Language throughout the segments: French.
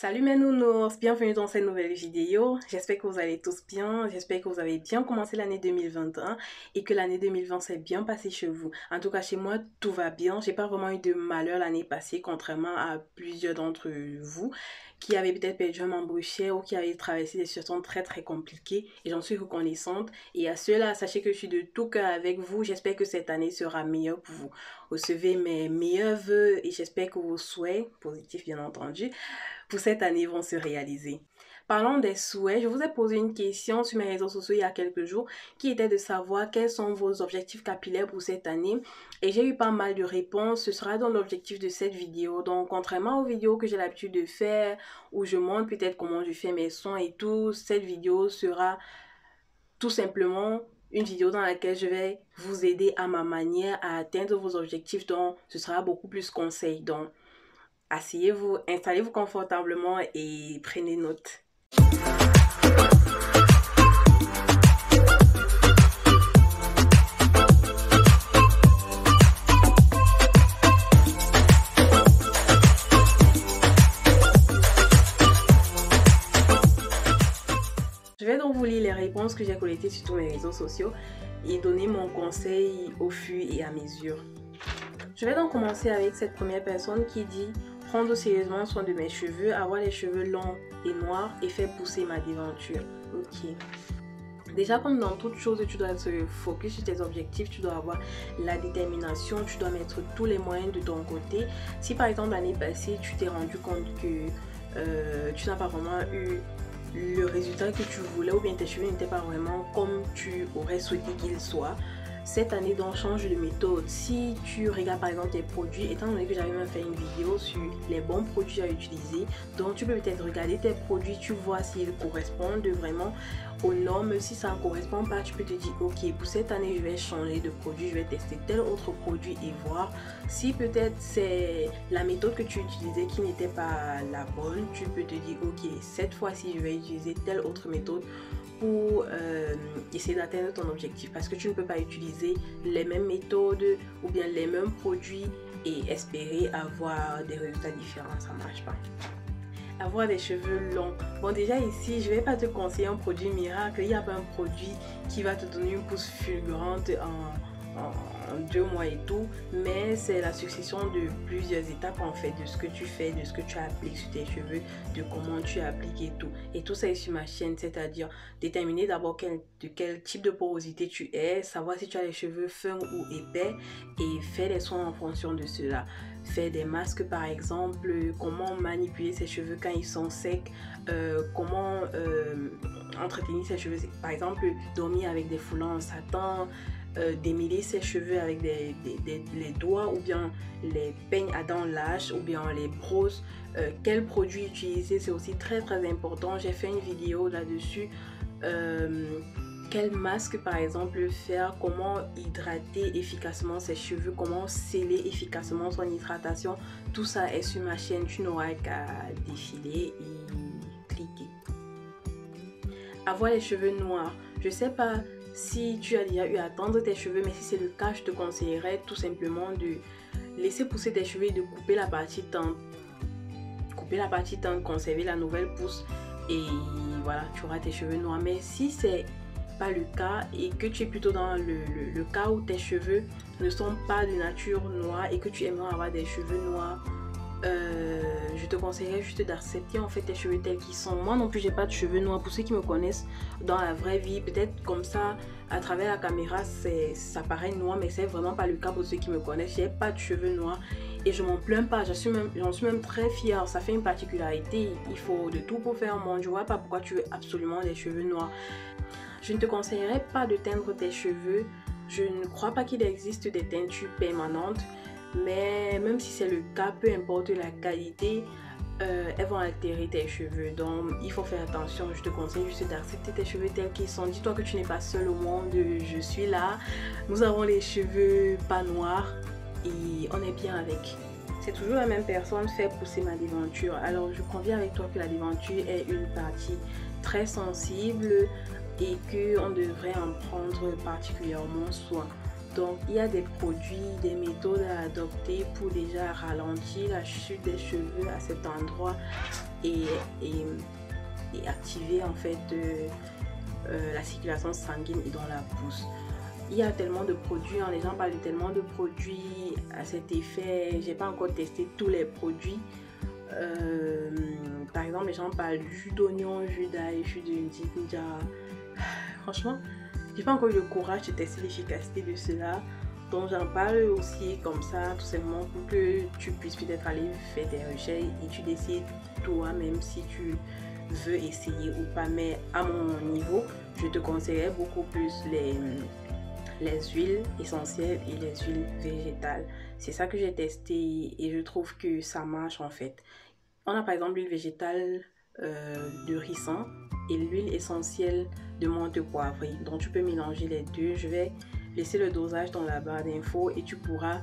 Salut mes nounours, bienvenue dans cette nouvelle vidéo. J'espère que vous allez tous bien, j'espère que vous avez bien commencé l'année 2021 et que l'année 2020 s'est bien passée chez vous. En tout cas chez moi tout va bien, j'ai pas vraiment eu de malheur l'année passée contrairement à plusieurs d'entre vous qui avaient peut-être perdu un membre cher ou qui avaient traversé des situations très compliquées et j'en suis reconnaissante. Et à ceux-là, sachez que je suis de tout cœur avec vous, j'espère que cette année sera meilleure pour vous. Recevez mes meilleurs vœux et j'espère que vos souhaits, positifs bien entendu, pour cette année vont se réaliser. Parlons des souhaits, je vous ai posé une question sur mes réseaux sociaux il y a quelques jours qui était de savoir quels sont vos objectifs capillaires pour cette année et j'ai eu pas mal de réponses. Ce sera dans l'objectif de cette vidéo. Donc contrairement aux vidéos que j'ai l'habitude de faire où je montre peut-être comment je fais mes soins et tout, cette vidéo sera tout simplement une vidéo dans laquelle je vais vous aider à ma manière à atteindre vos objectifs. Donc ce sera beaucoup plus conseil. Donc asseyez-vous, installez-vous confortablement et prenez note. Je vais donc vous lire les réponses que j'ai collectées sur tous mes réseaux sociaux et donner mon conseil au fur et à mesure. Je vais donc commencer avec cette première personne qui dit « Prendre sérieusement soin de mes cheveux, avoir les cheveux longs et noirs et faire pousser ma déventure. » Ok. Déjà, comme dans toute chose, tu dois se focus sur tes objectifs, tu dois avoir la détermination, tu dois mettre tous les moyens de ton côté. Si par exemple l'année passée, tu t'es rendu compte que tu n'as pas vraiment eu le résultat que tu voulais ou bien tes cheveux n'étaient pas vraiment comme tu aurais souhaité qu'ils soient, cette année donc change de méthode. Si tu regardes par exemple tes produits, étant donné que j'avais même fait une vidéo sur les bons produits à utiliser, donc tu peux peut-être regarder tes produits, tu vois s'ils correspondent vraiment aux normes. Si ça ne correspond pas, tu peux te dire ok, pour cette année je vais changer de produit, je vais tester tel autre produit et voir si peut-être c'est la méthode que tu utilisais qui n'était pas la bonne. Tu peux te dire ok, cette fois-ci je vais utiliser telle autre méthode pour essayer d'atteindre ton objectif, parce que tu ne peux pas utiliser les mêmes méthodes ou bien les mêmes produits et espérer avoir des résultats différents. Ça ne marche pas. Avoir des cheveux longs, bon déjà ici je vais pas te conseiller un produit miracle, il n'y a pas un produit qui va te donner une pousse fulgurante en 2 mois et tout, mais c'est la succession de plusieurs étapes en fait, de ce que tu fais, de ce que tu appliques sur tes cheveux, de comment tu appliques et tout ça est sur ma chaîne, c'est-à-dire déterminer d'abord de quel type de porosité tu es, savoir si tu as les cheveux fins ou épais et faire les soins en fonction de cela. Faire des masques par exemple, comment manipuler ses cheveux quand ils sont secs, comment entretenir ses cheveux, par exemple dormir avec des foulants en satin, démêler ses cheveux avec les doigts ou bien les peignes à dents lâches ou bien les brosses, quel produit utiliser, c'est aussi très important. J'ai fait une vidéo là-dessus, quel masque par exemple faire, comment hydrater efficacement ses cheveux, comment sceller efficacement son hydratation. Tout ça est sur ma chaîne, tu n'auras qu'à défiler et cliquer. Avoir les cheveux noirs, je sais pas si tu as déjà eu à tendre tes cheveux, mais si c'est le cas, je te conseillerais tout simplement de laisser pousser tes cheveux et de couper la partie tendre. Couper la partie tendre, conserver la nouvelle pousse et voilà, tu auras tes cheveux noirs. Mais si c'est pas le cas et que tu es plutôt dans le cas où tes cheveux ne sont pas de nature noire et que tu aimerais avoir des cheveux noirs, je te conseillerais juste d'accepter en fait tes cheveux tels qu'ils sont. Moi non plus j'ai pas de cheveux noirs, pour ceux qui me connaissent dans la vraie vie, peut-être comme ça à travers la caméra ça paraît noir, mais c'est vraiment pas le cas pour ceux qui me connaissent. J'ai pas de cheveux noirs et je m'en plains pas, j'en suis même très fière. Ça fait une particularité, il faut de tout pour faire un monde. Je vois pas pourquoi tu veux absolument des cheveux noirs. Je ne te conseillerais pas de teindre tes cheveux. Je ne crois pas qu'il existe des teintures permanentes, mais même si c'est le cas, peu importe la qualité, elles vont altérer tes cheveux. Donc il faut faire attention. Je te conseille juste d'accepter tes cheveux tels qu'ils sont. Dis-toi que tu n'es pas seul au monde, je suis là. Nous avons les cheveux pas noirs et on est bien avec. C'est toujours la même personne, faire pousser ma déventure. Alors je conviens avec toi que la déventure est une partie très sensible et qu'on devrait en prendre particulièrement soin. Donc il y a des produits, des méthodes à adopter pour déjà ralentir la chute des cheveux à cet endroit et, et, et activer en fait la circulation sanguine et dans la pousse. Il y a tellement de produits, les gens parlent de tellement de produits à cet effet. J'ai pas encore testé tous les produits. Par exemple, les gens parlent du jus d'oignon, jus d'ail, jus de ginger. Franchement, j'ai pas encore eu le courage de tester l'efficacité de cela. Donc j'en parle aussi comme ça, tout simplement pour que tu puisses peut-être aller faire des recherches et tu décides toi-même si tu veux essayer ou pas. Mais à mon niveau, je te conseillerais beaucoup plus les huiles essentielles et les huiles végétales. C'est ça que j'ai testé et je trouve que ça marche en fait. On a par exemple l'huile végétale de ricin et l'huile essentielle de menthe poivrée. Donc tu peux mélanger les deux. Je vais laisser le dosage dans la barre d'infos et tu pourras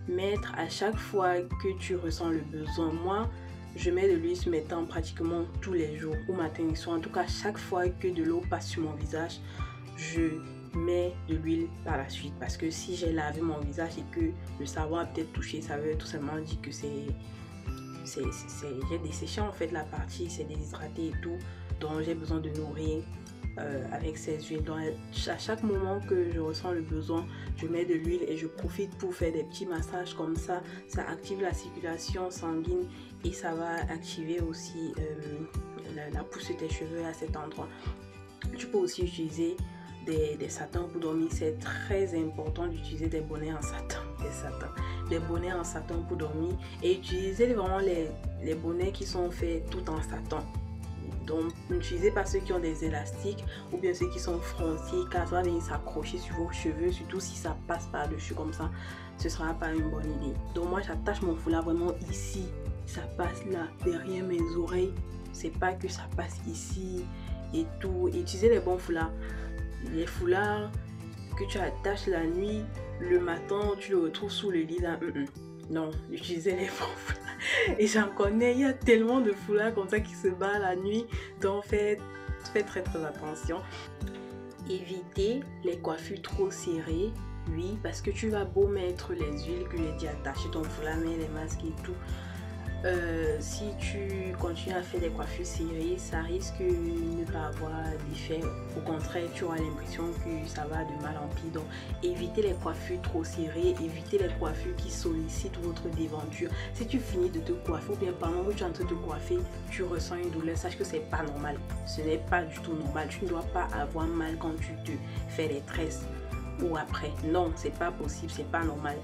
mettre à chaque fois que tu ressens le besoin. Moi, je mets de l'huile sur mes tempes pratiquement tous les jours, au matin et soir. En tout cas, chaque fois que de l'eau passe sur mon visage, je mets de l'huile par la suite. Parce que si j'ai lavé mon visage et que le savon a peut-être touché, ça veut tout simplement dire que j'ai desséché en fait la partie, c'est déshydraté et tout. Donc j'ai besoin de nourrir avec ces huiles. Donc à chaque moment que je ressens le besoin, je mets de l'huile et je profite pour faire des petits massages comme ça. Ça active la circulation sanguine et ça va activer aussi la pousse de tes cheveux à cet endroit. Tu peux aussi utiliser des satins pour dormir. C'est très important d'utiliser des bonnets en satin, des bonnets en satin pour dormir, et utiliser vraiment les bonnets qui sont faits tout en satin. Donc n'utilisez pas ceux qui ont des élastiques ou bien ceux qui sont froncés, car ça va venir s'accrocher sur vos cheveux, surtout si ça passe par dessus comme ça, ce sera pas une bonne idée. Donc moi j'attache mon foulard vraiment ici, ça passe là derrière mes oreilles, c'est pas que ça passe ici et tout. Utilisez les bons foulards, les foulards que tu attaches la nuit, le matin tu le retrouves sous le lit là. Non, utilisez les bons foulards. Et j'en connais, il y a tellement de foulards comme ça qui se battent la nuit. Donc faites très attention. Évitez les coiffures trop serrées. Oui, parce que tu vas beau mettre les huiles que j'ai dit attacher ton foulard, mais les masques et tout. Si tu continues à faire des coiffures serrées, ça risque de ne pas avoir d'effet. Au contraire, tu auras l'impression que ça va de mal en pis. Donc évitez les coiffures trop serrées, évitez les coiffures qui sollicitent votre déventure. Si tu finis de te coiffer ou bien pendant que tu es en train de te coiffer, tu ressens une douleur, sache que c'est pas normal. Ce n'est pas du tout normal. Tu ne dois pas avoir mal quand tu te fais les tresses ou après. Non, c'est pas possible, c'est pas normal.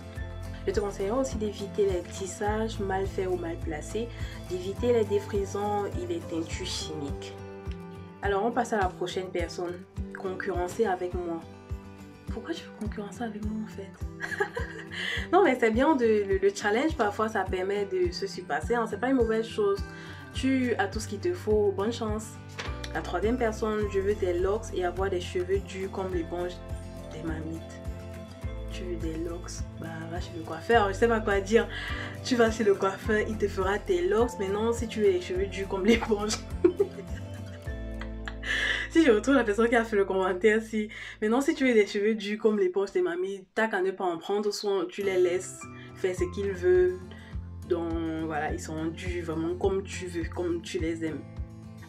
Je te conseillerais aussi d'éviter les tissages mal faits ou mal placés, d'éviter les défrisants et les teintures chimiques. Alors on passe à la prochaine personne. Concurrencer avec moi. Pourquoi tu veux concurrencer avec moi en fait? Non mais c'est bien, le challenge parfois ça permet de se surpasser, hein. C'est pas une mauvaise chose. Tu as tout ce qu'il te faut, bonne chance. La troisième personne, je veux des locks et avoir des cheveux durs comme l'éponge des mamites. Tu veux des locks, bah va chez le coiffeur, je sais pas quoi dire. Tu vas chez le coiffeur, il te fera tes locks. Maintenant si tu veux les cheveux durs comme l'éponge si je retrouve la personne qui a fait le commentaire, si maintenant si tu veux des cheveux durs comme l'éponge des mamies, t'as qu'à ne pas en prendre, soit tu les laisses faire ce qu'ils veulent. Donc voilà, ils sont durs vraiment comme tu veux, comme tu les aimes.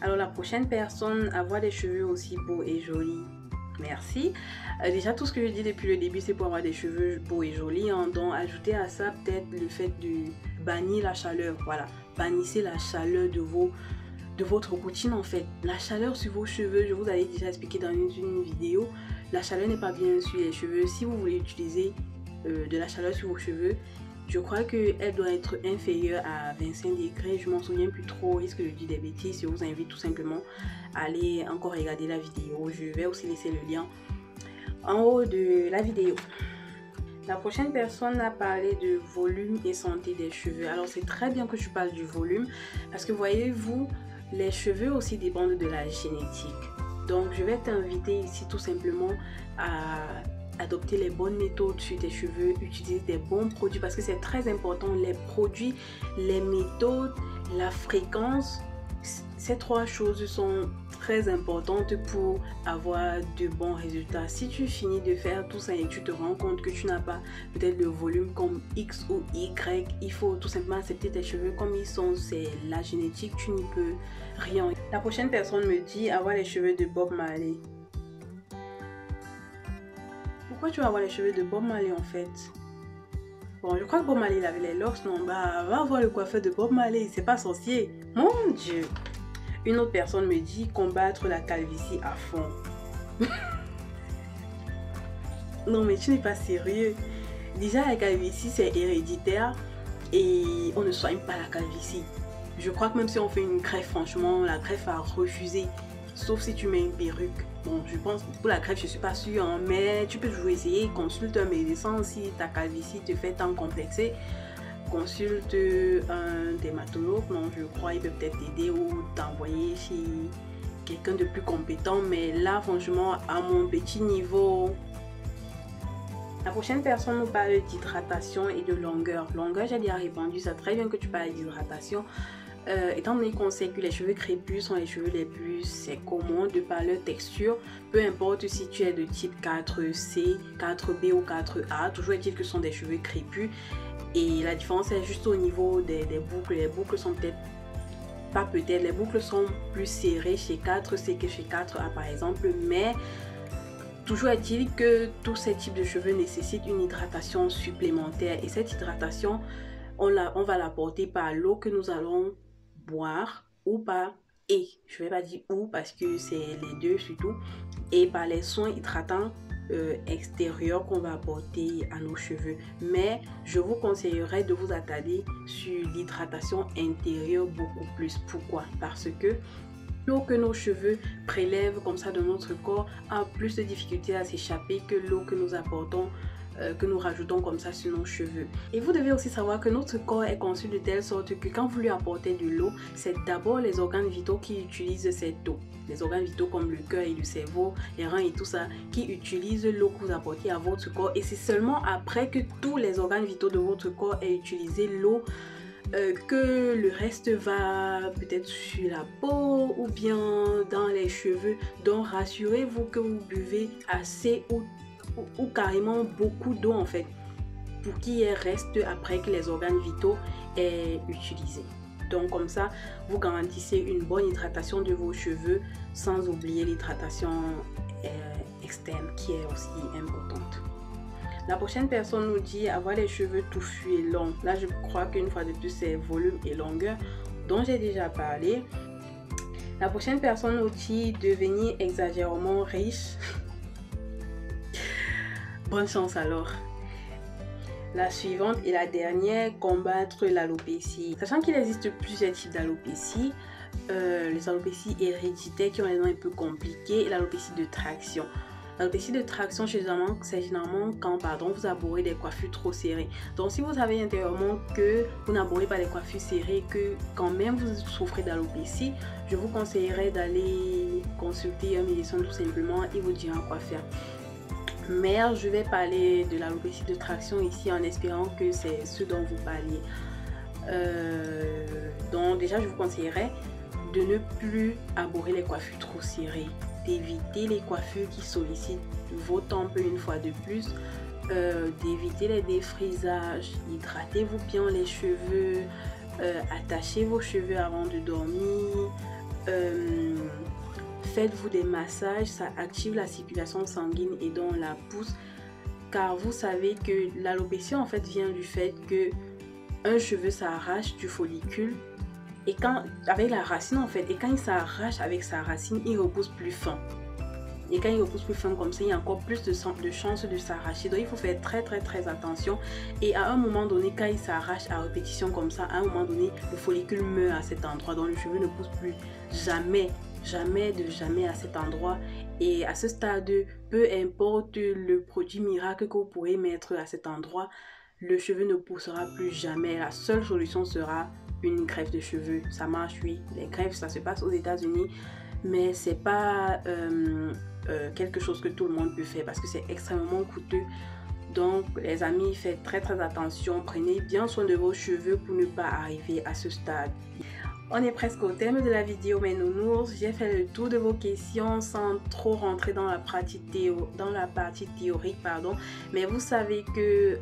Alors la prochaine personne, avoir des cheveux aussi beaux et jolis. Merci. Déjà tout ce que je dis depuis le début c'est pour avoir des cheveux beaux et jolis, hein. Donc ajoutez à ça peut-être le fait de bannir la chaleur. Voilà, bannissez la chaleur de votre routine en fait. La chaleur sur vos cheveux, je vous avais déjà expliqué dans une vidéo, la chaleur n'est pas bien sur les cheveux. Si vous voulez utiliser de la chaleur sur vos cheveux, je crois qu'elle doit être inférieure à 25 degrés. Je m'en souviens plus trop, au risque de dire des bêtises. Je vous invite tout simplement à aller encore regarder la vidéo. Je vais aussi laisser le lien en haut de la vidéo. La prochaine personne a parlé de volume et santé des cheveux. Alors c'est très bien que je parle du volume parce que voyez-vous, les cheveux aussi dépendent de la génétique. Donc je vais t'inviter ici tout simplement à adopter les bonnes méthodes sur tes cheveux, utiliser des bons produits parce que c'est très important. Les produits, les méthodes, la fréquence, ces trois choses sont très importante pour avoir de bons résultats. Si tu finis de faire tout ça et tu te rends compte que tu n'as pas peut-être le volume comme X ou Y, il faut tout simplement accepter tes cheveux comme ils sont, c'est la génétique, tu n'y peux rien. La prochaine personne me dit avoir les cheveux de Bob Marley. Pourquoi tu vas avoir les cheveux de Bob Marley en fait? Bon, je crois que Bob Marley il avait les locks, non? Bah, va voir le coiffeur de Bob Marley, c'est pas sorcier. Mon Dieu! Une autre personne me dit combattre la calvitie à fond. Non, mais tu n'es pas sérieux. Déjà, la calvitie, c'est héréditaire et on ne soigne pas la calvitie. Je crois que même si on fait une greffe, franchement, la greffe a refusé. Sauf si tu mets une perruque. Bon, je pense pour la greffe, je suis pas sûre, hein, mais tu peux toujours essayer. Consulte un médecin si ta calvitie te fait tant complexer. Consulte un dermatologue, non, je crois, il peut peut-être t'aider ou t'envoyer chez quelqu'un de plus compétent. Mais là, franchement, à mon petit niveau... La prochaine personne nous parle d'hydratation et de longueur. Longueur, j'ai déjà répondu, c'est très bien que tu parles d'hydratation. Étant donné qu'on sait que les cheveux crépus sont les cheveux les plus secs au monde de par leur texture, peu importe si tu es de type 4C, 4B ou 4A, toujours est-il que ce sont des cheveux crépus et la différence est juste au niveau des boucles. Les boucles sont les boucles sont plus serrées chez 4C que chez 4A par exemple, mais toujours est-il que tous ces types de cheveux nécessitent une hydratation supplémentaire et cette hydratation, on va l'apporter par l'eau que nous allons boire ou par, et je vais pas dire ou parce que c'est les deux surtout, et par les soins hydratants extérieurs qu'on va apporter à nos cheveux. Mais je vous conseillerais de vous attarder sur l'hydratation intérieure beaucoup plus. Pourquoi? Parce que l'eau que nos cheveux prélèvent comme ça de notre corps a plus de difficultés à s'échapper que l'eau que nous apportons que nous rajoutons comme ça sur nos cheveux. Et vous devez aussi savoir que notre corps est conçu de telle sorte que quand vous lui apportez de l'eau, c'est d'abord les organes vitaux qui utilisent cette eau. Les organes vitaux comme le cœur et le cerveau, les reins et tout ça, qui utilisent l'eau que vous apportez à votre corps. Et c'est seulement après que tous les organes vitaux de votre corps aient utilisé l'eau que le reste va peut-être sur la peau ou bien dans les cheveux. Donc rassurez-vous que vous buvez assez ou carrément beaucoup d'eau en fait pour qu'il y ait reste après que les organes vitaux aient utilisé. Donc comme ça vous garantissez une bonne hydratation de vos cheveux sans oublier l'hydratation externe qui est aussi importante. La prochaine personne nous dit avoir les cheveux touffus et longs. Là je crois qu'une fois de plus c'est volume et longueur dont j'ai déjà parlé. La prochaine personne nous dit devenir exagérément riche. Bonne chance alors. La suivante et la dernière, combattre l'alopécie. Sachant qu'il existe plusieurs types d'alopécie, les alopécies héréditaires qui ont les noms un peu compliqués et l'alopécie de traction. L'alopécie de traction, c'est généralement quand vous arborez des coiffures trop serrées. Donc si vous savez intérieurement que vous n'arborez pas des coiffures serrées, que quand même vous souffrez d'alopécie, je vous conseillerais d'aller consulter un médecin tout simplement, il vous dira quoi faire. Mais je vais parler de l'alopécie de traction ici en espérant que c'est ce dont vous parliez. Donc déjà je vous conseillerais de ne plus arborer les coiffures trop serrées, d'éviter les coiffures qui sollicitent vos tempes une fois de plus, d'éviter les défrisages, hydratez-vous bien les cheveux, attachez vos cheveux avant de dormir, faites-vous des massages, ça active la circulation sanguine et donc la pousse, car vous savez que l'alopécie en fait vient du fait que un cheveu s'arrache du follicule et quand avec la racine en fait, et quand il s'arrache avec sa racine, il repousse plus fin. Et quand il repousse plus fin comme ça, il y a encore plus de chances de s'arracher. Donc il faut faire très attention. Et à un moment donné, quand il s'arrache à répétition comme ça, à un moment donné, le follicule meurt à cet endroit. Donc le cheveu ne pousse plus jamais à cet endroit. Et à ce stade, peu importe le produit miracle que vous pourrez mettre à cet endroit, le cheveu ne poussera plus jamais. La seule solution sera une greffe de cheveux. Ça marche, oui. Les greffes, ça se passe aux États-Unis, mais c'est pas quelque chose que tout le monde peut faire parce que c'est extrêmement coûteux. Donc les amis, faites très attention, prenez bien soin de vos cheveux pour ne pas arriver à ce stade. On est presque au terme de la vidéo mes nounours. J'ai fait le tour de vos questions sans trop rentrer dans la partie théorique, mais vous savez que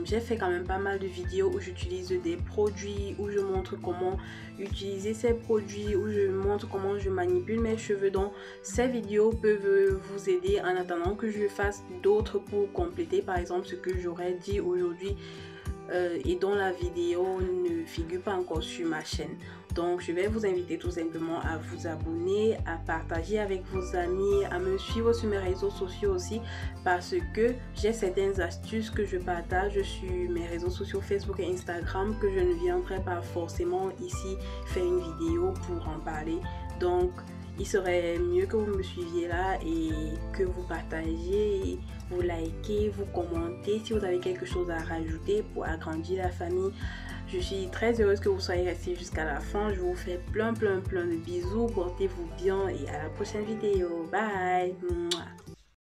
j'ai fait quand même pas mal de vidéos où j'utilise des produits, où je montre comment utiliser ces produits, où je montre comment je manipule mes cheveux. Donc ces vidéos peuvent vous aider en attendant que je fasse d'autres pour compléter par exemple ce que j'aurais dit aujourd'hui et dont la vidéo ne figure pas encore sur ma chaîne. Donc je vais vous inviter tout simplement à vous abonner, à partager avec vos amis, à me suivre sur mes réseaux sociaux aussi, parce que j'ai certaines astuces que je partage sur mes réseaux sociaux Facebook et Instagram que je ne viendrai pas forcément ici faire une vidéo pour en parler. Donc il serait mieux que vous me suiviez là et que vous partagiez, vous likez, vous commentez si vous avez quelque chose à rajouter pour agrandir la famille. Je suis très heureuse que vous soyez restés jusqu'à la fin. Je vous fais plein de bisous. Portez-vous bien et à la prochaine vidéo. Bye.